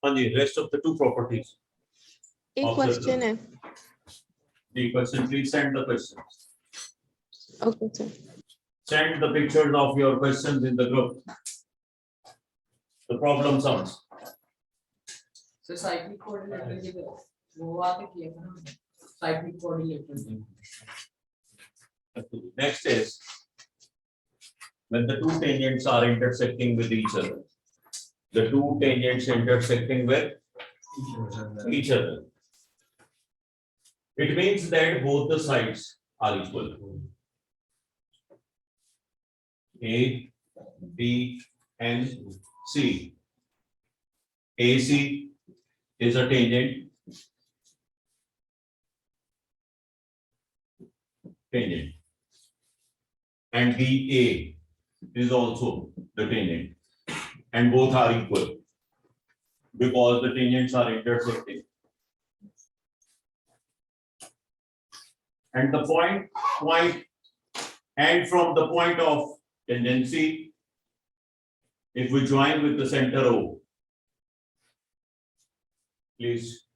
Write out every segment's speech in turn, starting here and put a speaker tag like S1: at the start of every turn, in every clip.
S1: the rest of the two properties.
S2: एक question है.
S1: The question, please send the questions.
S2: Okay, sir.
S1: Send the pictures of your questions in the group. The problem sums.
S3: So cyclic coordinator की तरह वो आते किया था ना cyclic coordinator.
S1: Next is when the two tangents are intersecting with each other. The two tangents intersecting with each other. It means that both the sides are equal. A, B, and C. AC is a tangent. And BA is also the tangent. And both are equal because the tangents are intersecting. And the point, and from the point of tangency, if we join with the center O, please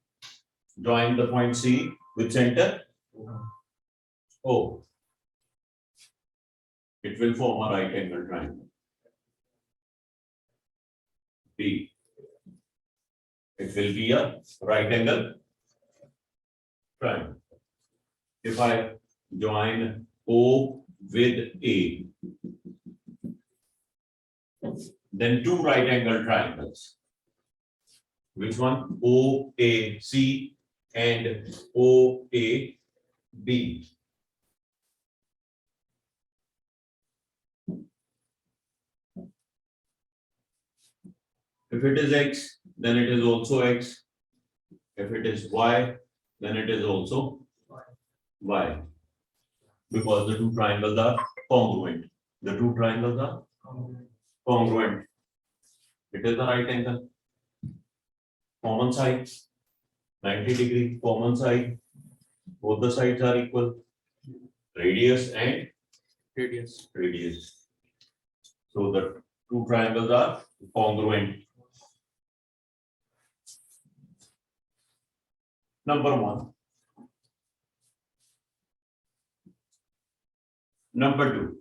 S1: join the point C with center O. It will form a right angle triangle. B. It will be a right angle triangle. If I join O with A, then two right angle triangles. Which one? OAC and OAB. If it is X, then it is also X. If it is Y, then it is also Y. Because the two triangles are congruent. The two triangles are congruent. It is a right angle. Common side, 90 degree, common side. Both the sides are equal. Radius and radius. So the two triangles are congruent. Number one. Number two.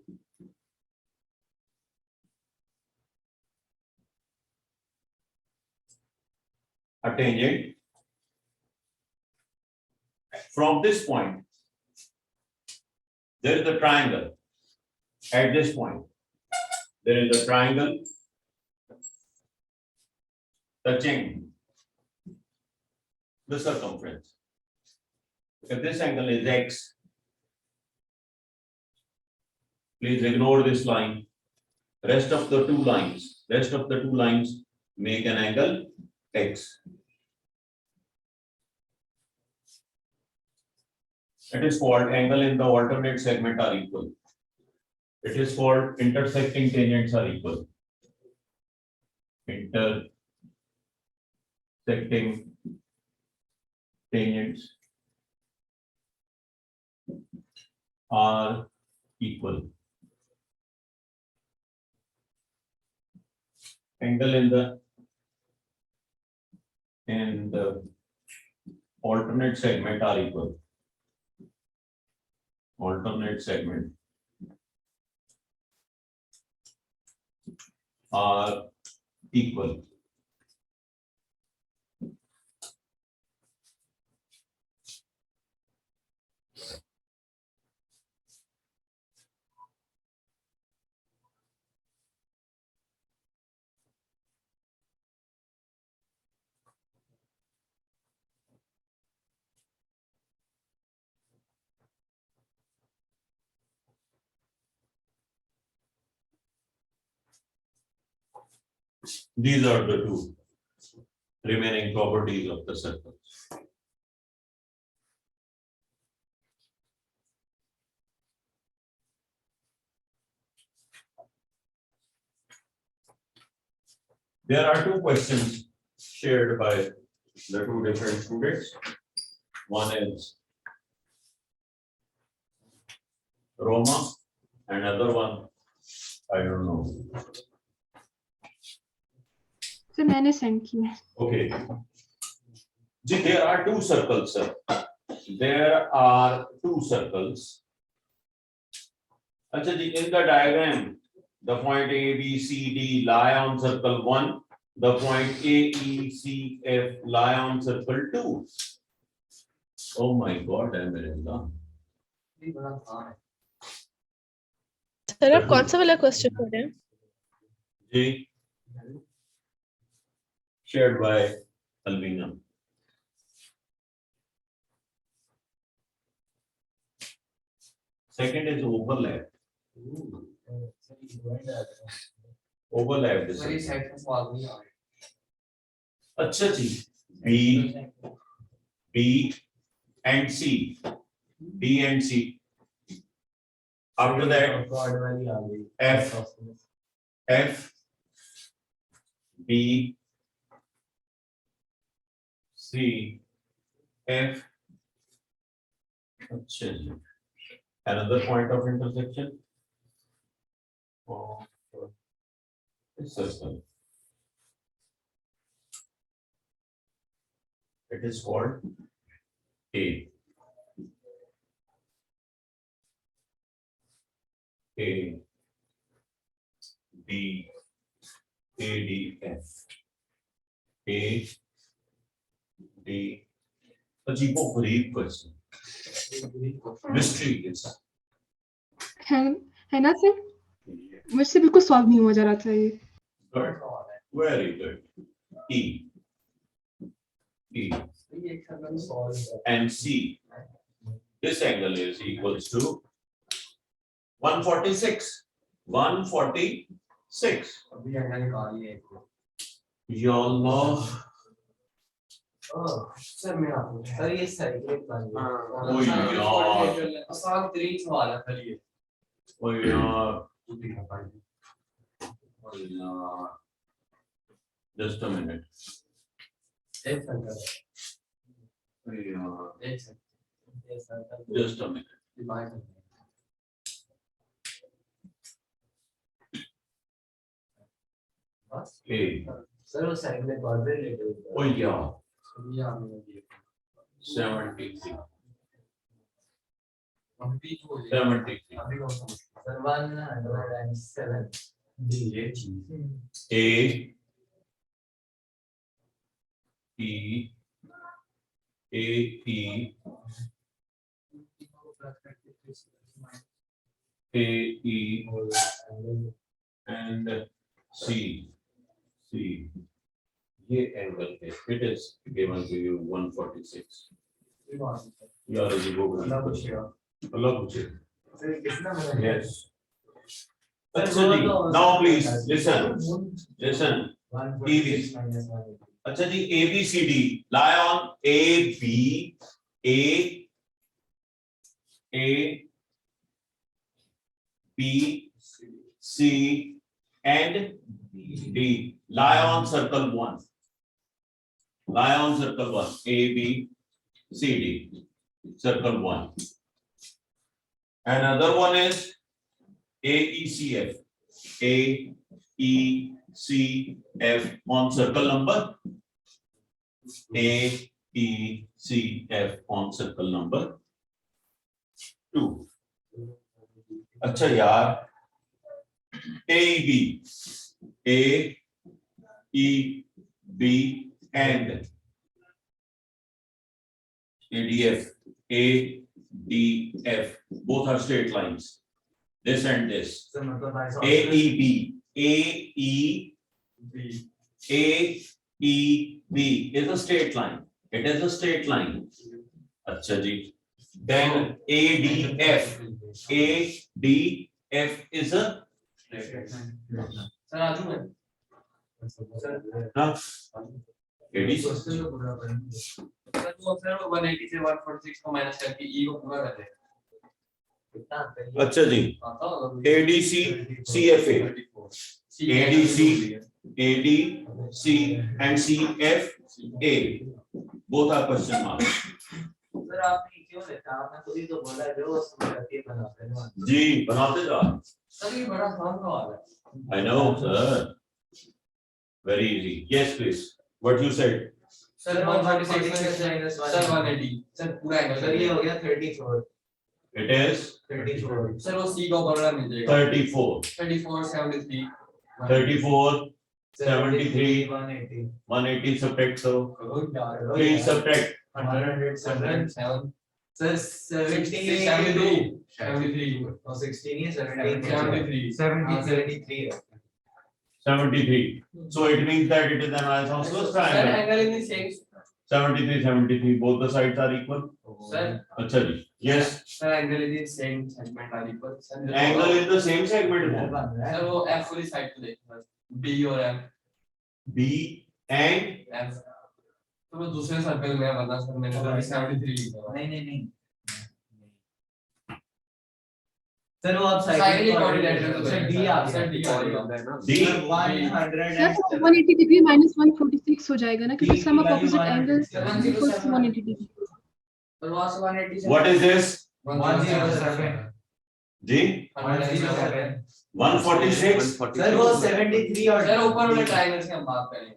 S1: A tangent from this point. There is a triangle. At this point, there is a triangle touching the circumference. If this angle is X, please ignore this line. Rest of the two lines make an angle X. It is called angle in the alternate segment are equal. It is called intersecting tangents are equal. Intersecting tangents are equal. Angle in the alternate segment are equal. Alternate segment are equal. These are the two remaining properties of the circle. There are two questions shared by the two different students. One is Roma, and other one, I don't know.
S4: Sir मैंने send किया.
S1: Okay. See, there are two circles, sir. There are two circles. अच्छा जी, in the diagram, the point A, B, C, D lie on circle 1. The point A, E, C, F lie on circle 2. Oh my God, I'm in love.
S2: Sir आप कौन सा वाला question कर रहे हैं?
S1: जी, shared by Alvina. Second is overlap. Overlap.
S3: Sir ये set का सवाल नहीं आ रहा.
S1: अच्छा जी, B and C, B and C. After that, F, B, C, F. अच्छा जी. Another point of intersection. Oh, this circle. It is called A. A, B, A, D, F. A, D. अजीबो गरीब question. Mystery is.
S4: है ना sir? मुझसे बिल्कुल solve नहीं हो जा रहा था ये.
S1: Good. Very good. E. E. And C. This angle is equals to 146. 146.
S3: अभी एंगल निकालिए.
S1: Ya Allah.
S3: सर मैं आपको सर ये सही है.
S1: Oh यार.
S3: आसान तरीन सवाल है सर ये.
S1: Oh यार. Oh यार. Just a minute.
S3: एक सेकंड.
S1: Oh यार.
S3: एक second.
S1: Just a minute.
S3: Divide.
S1: A.
S3: Sir वो सेकंड में बॉर्डर रिलेटेड.
S1: Oh यार.
S3: अभी आपने ये
S1: 73.
S3: अभी हो
S1: 73.
S3: अभी कौन सा सर 107 डी ये चीज.
S1: A. E. A. E. A. E. And C. C. ये angle है. It is given to you 146. यार ये वो
S3: अल्लाह पूछेगा.
S1: अल्लाह पूछे.
S3: सर कितना बना है?
S1: Yes. अच्छा जी. Now please listen. अच्छा जी, A B C D lie on A B C and D lie on circle 1. Lie on circle 1. A B C D circle 1. Another one is A E C F. A E C F on circle number A E C F on circle number 2. अच्छा यार, A E B and ADF ADF both are straight lines. This and this. AEB is a straight line. It is a straight line. अच्छा जी. Then ADF is a
S3: sir आजू में
S1: हाँ ADC.
S3: Sir तो sir 180 से 146 को minus करके ई को पूरा कर दे.
S1: अच्छा जी. ADC CFA ADC and CFA both are question mark.
S3: Sir आपने क्यों लिखा? आपने खुद ही तो बोला जो समझाती है बनाते हैं.
S1: जी बनाते जा.
S3: सर ये बड़ा आसान सवाल है.
S1: I know sir. Very easy. Yes, please. What you said?
S3: Sir 146 minus 1 sir 180 sir पूरा एंगल
S5: सर ये हो गया 34
S1: It is
S5: 34
S3: सर वो C का फॉर्मूला मिल जाएगा
S1: 34.
S3: 34 73
S1: 34, 73,
S5: 180
S1: 180 subtract. So
S3: बहुत यार
S1: please subtract.
S3: 107
S5: सर
S3: 73 73
S5: no 16 है 17
S3: 73
S5: 73 है
S1: 73. So it means that it is an isosceles
S3: sir
S1: triangle.
S3: angle in the same
S1: 73, 73. Both the sides are equal.
S3: sir
S1: अच्छा जी. Yes.
S3: sir angle in the same segment are equal sir
S1: Angle in the same segment.
S3: sir वो F वाली side पे देखना B और F
S1: B and
S3: F तो वो दूसरे circle में है वरना सर मैंने तो 73 लिखा हुआ है
S5: नहीं सर वो आप
S3: साइक्लिक कोऑर्डिनेटर
S5: सर डी आ
S3: सर
S5: गया
S3: D आ गया
S1: D.
S4: 100 180 degree minus 146 हो जाएगा ना क्योंकि sum of opposite angles
S3: 107
S4: equals to 180 degree.
S3: और वहां से 180
S1: What is this?
S3: 107
S1: G.
S3: 107
S1: 146.
S5: Sir वो 73 और
S3: सर ऊपर वाले ट्रायंगल से हम बात करेंगे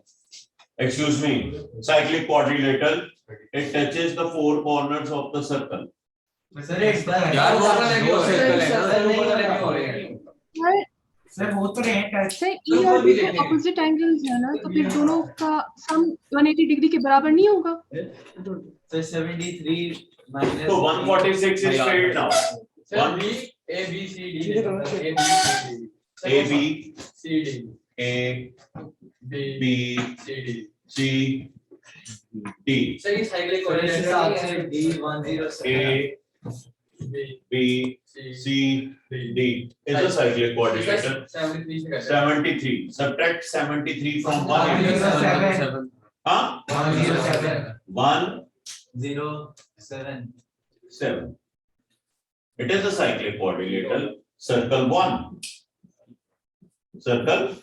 S1: Excuse me. Cyclic quadrilateral. It touches the four corners of the circle.
S5: Sir एक
S3: यार वो वाला भी हो रहा है
S5: सर,
S3: सर वो वाला भी हो रहा है
S4: और
S5: सर वो तो रेंट है
S4: सर E और B के opposite angles है ना तो फिर दोनों का sum 180 degree के बराबर नहीं होगा.
S5: Sir 73 minus
S1: So 146 is straight now.
S3: Sir B A B C D A B C D
S1: A
S3: B
S1: B
S3: C D
S1: C D.
S3: Sir ये साइक्लिक
S5: सर इस हिसाब से
S3: coordinator
S5: D 107
S1: A
S3: B
S1: B C D is a cyclic quadrilateral.
S3: 73 से करते हैं
S1: 73. Subtract 73 from 180.
S5: 107
S1: Huh?
S5: 107
S1: 107.
S5: 07
S1: It is a cyclic quadrilateral. Circle 1. Circle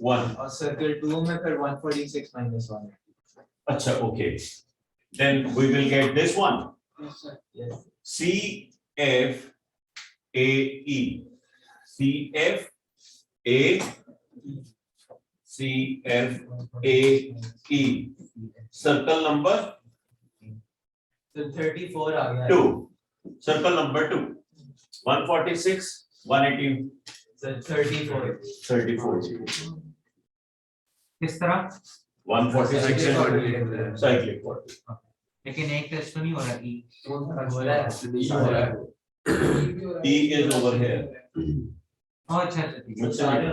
S1: 1.
S5: और circle 2 में फिर 146 minus 1
S1: Acha, okay. Then we will get this one.
S5: Yes
S1: C F A E. C F A C F A E. Circle number
S5: तो 34 आ गया
S1: 2. Circle number 2. 146, 180,
S5: sir 34
S1: 34.
S5: किस तरह
S1: 146
S5: Cyclic
S1: cyclic quadrilateral.
S5: लेकिन एक test तो नहीं हो रहा कि
S3: हो रहा है
S1: E is over here.
S5: ओह अच्छा अच्छा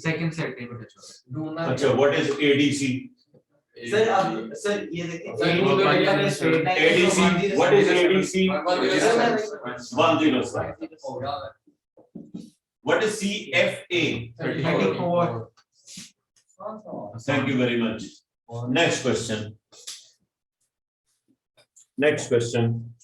S5: सेकंड सेट पे टच हो
S3: ढूंढना
S1: Acha, what is ADC?
S5: Sir अब सर ये देखिए
S3: सर, वो तो एकदम straight line
S1: ADC, what is ADC? 107.
S3: हो गया
S1: What is CFA?
S5: 34
S1: Thank you very much. Next question. Next question.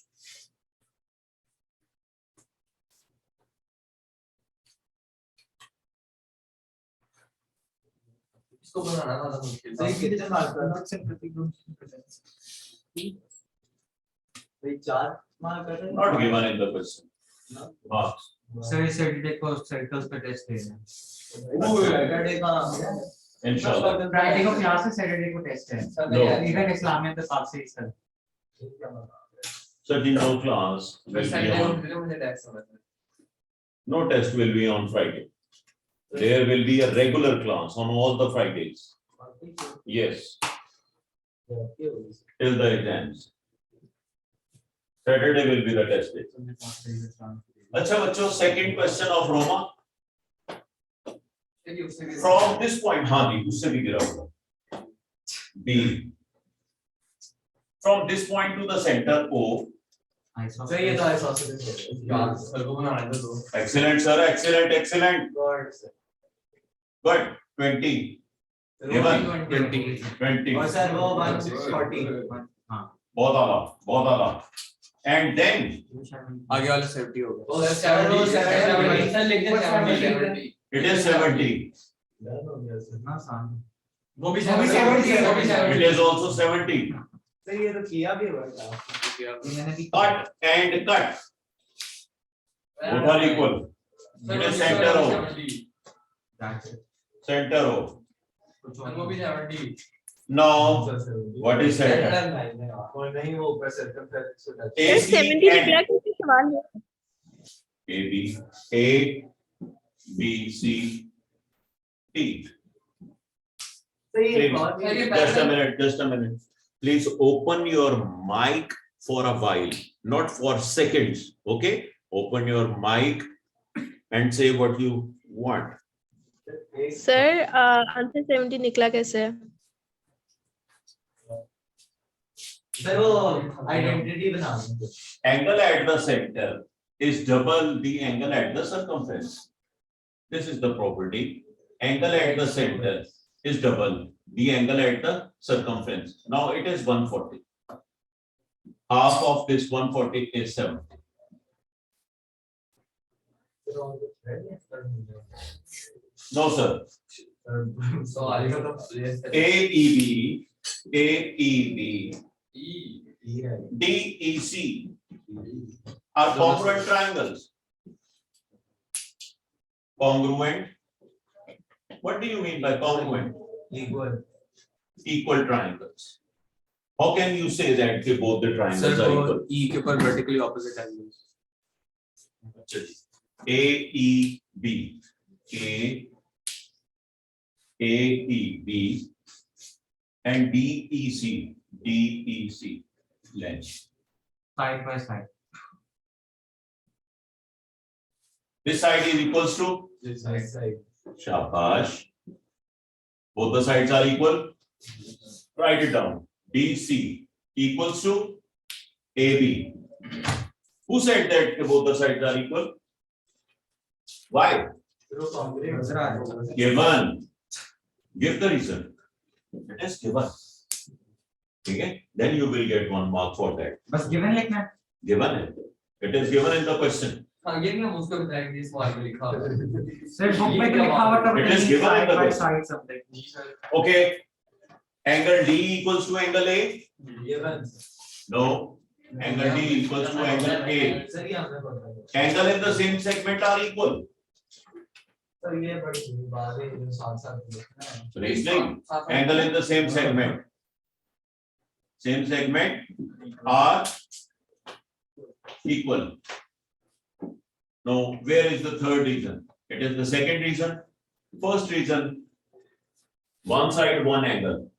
S3: इसको बनाना था मुश्किल
S5: सर कितने मार्क करना सर प्रतिगुण भाई 4 मार्क कर रहे
S1: Not given in the question. Marks.
S5: Sir इस सैटरडे को सर्कल्स पे टेस्ट देना
S3: सैटरडे
S5: का
S1: Inshallah.
S5: फ्राइडे को क्लास है सैटरडे को टेस्ट है
S1: No.
S5: इधर इस्लामिया तो साथ से ही sir
S1: Certain no class will be
S3: Saturday
S1: on.
S3: को मुझे टेस्ट होना है
S1: No test will be on Friday. There will be a regular class on all the Fridays. Yes, till the exams. Saturday will be the test day. अच्छा बच्चों, second question of Roma. From this point, हाँ जी, उससे भी गिरा होगा. B. From this point to the center O.
S5: Sir ये तो isosceles
S3: यार सर को बनाना है तो
S1: Excellent, sir. Excellent, excellent.
S5: God sir
S1: Good. 20. Given. 20.
S5: और सर वो 140 हां
S1: बहुत आला, बहुत आला. And then
S3: आगे वाले 70 हो
S5: वो
S3: गया
S5: 70
S3: सर लिख दे 70
S1: it is 70.
S5: ना सान
S3: वो भी
S5: 70
S3: वो भी
S1: It is also 70.
S5: सर ये तो किया भी हुआ था मैंने भी
S1: Cut and cut. Both are equal. It is center O. Center O.
S5: कुछ
S3: और वो भी 70
S1: Now, what is said?
S2: Sir 70 निकला क्योंकि सवाल है
S1: A, B, C, D. Just a minute. Please open your mic for a while, not for seconds. Okay? Open your mic and say what you want.
S2: Sir answer 70 निकला कैसे है
S5: sir वो identity बना दो
S1: Angle at the center is double the angle at the circumference. This is the property. Angle at the center is double the angle at the circumference. Now it is 140. Half of this 140 is 70. No, sir.
S3: So I got
S1: AEB, DEC are congruent triangles. Congruent. What do you mean by congruent? Equal triangles. How can you say that both the triangles are equal?
S6: E के ऊपर vertically opposite angles.
S1: AEB, AEB and DEC, length.
S5: side by side
S1: This side is equals to Shabash. Both the sides are equal. Write it down. DC equals to AB. Who said that both the sides are equal? Why? Given. Give the reason. It is given. Okay? Then you will get 1 mark for that.
S5: बस given लिखना है
S1: Given it. It is given in the question.
S3: हाँ ये भी हम उसको बताएंगे इस सवाल में लिखा हुआ है
S5: सर बुक में तो लिखा हुआ था
S1: It is given in the
S5: side by
S1: question.
S5: side something
S1: Okay. Angle D equals to angle A? No. Angle D equals to angle A. Angle in the same segment are equal. Reasoning. Angle in the same segment. Same segment are equal. Now, where is the third reason? It is the second reason. First reason, one side, one angle.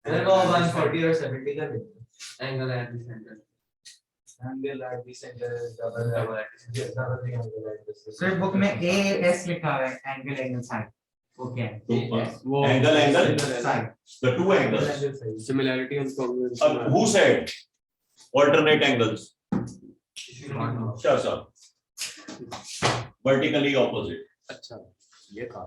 S5: Sir वो 140 और 70 का लिखना
S3: angle at the centre
S5: angle at the centre is double the angle at the sir book में AS लिखा हुआ है angle side वो क्या है
S1: Angle,
S5: side
S1: the two angles.
S6: Similarity and congruency.
S1: Who said alternate angles? Sure, sir. Vertically opposite.
S6: अच्छा ये कहा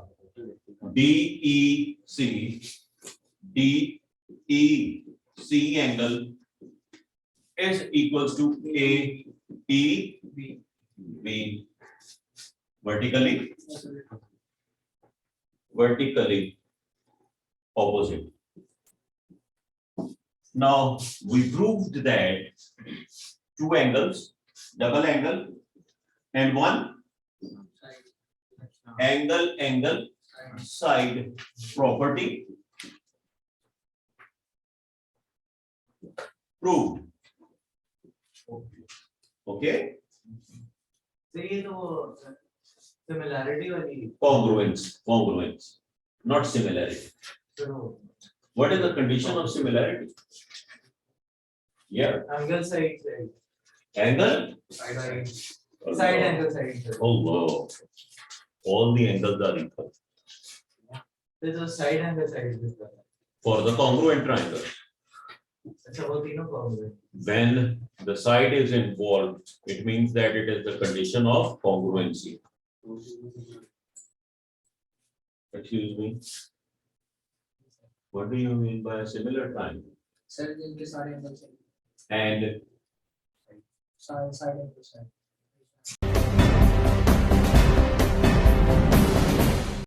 S1: DEC angle is equals to AEB. Vertically opposite. Now we proved that two angles, double angle, and one angle side property proved. Okay?
S5: तो ये तो similarity वाली
S1: Congruence, not similarity.
S5: तो
S1: What is the condition of similarity? Yeah,
S5: angle side
S1: angle.
S5: Side angle side
S1: Oh, wow. All the angles are equal
S5: तो side angle side
S1: for the congruent triangle.
S5: अच्छा वो तीनों combination
S1: When the side is involved, it means that it is the condition of congruency. Excuse me. What do you mean by a similar triangle?
S3: Sir जिनके सारे angle से
S1: And
S3: side angle side